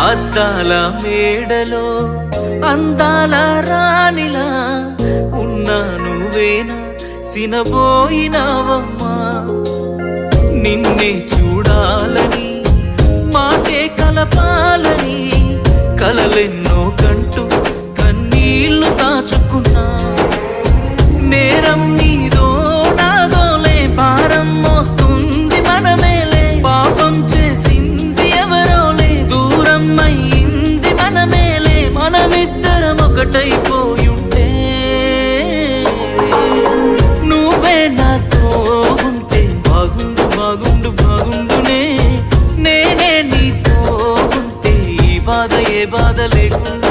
అద్దాల మేడలో అందాల రాణిలా ఉన్నా నువ్వేనా సినబోయినావమ్మా నిన్నే చూడాలని మాటే కలపాలని కలలెన్నో కంటూ కన్నీళ్లు దాచుకున్నా నేరం నీదో నాదోలే భారం మోస్తుంది మనమేలే పాపం చేసింది ఎవరోలే దూరం అయింది మనమేలే మనమిద్దరం ఒకటైపోయుంటే నువ్వే నాతో ఉంటే బాగుండు బాగుండు బాగుండునే నేనే నీతో ఉంటే ఈ బాధ ఏ బాధ లేకుండా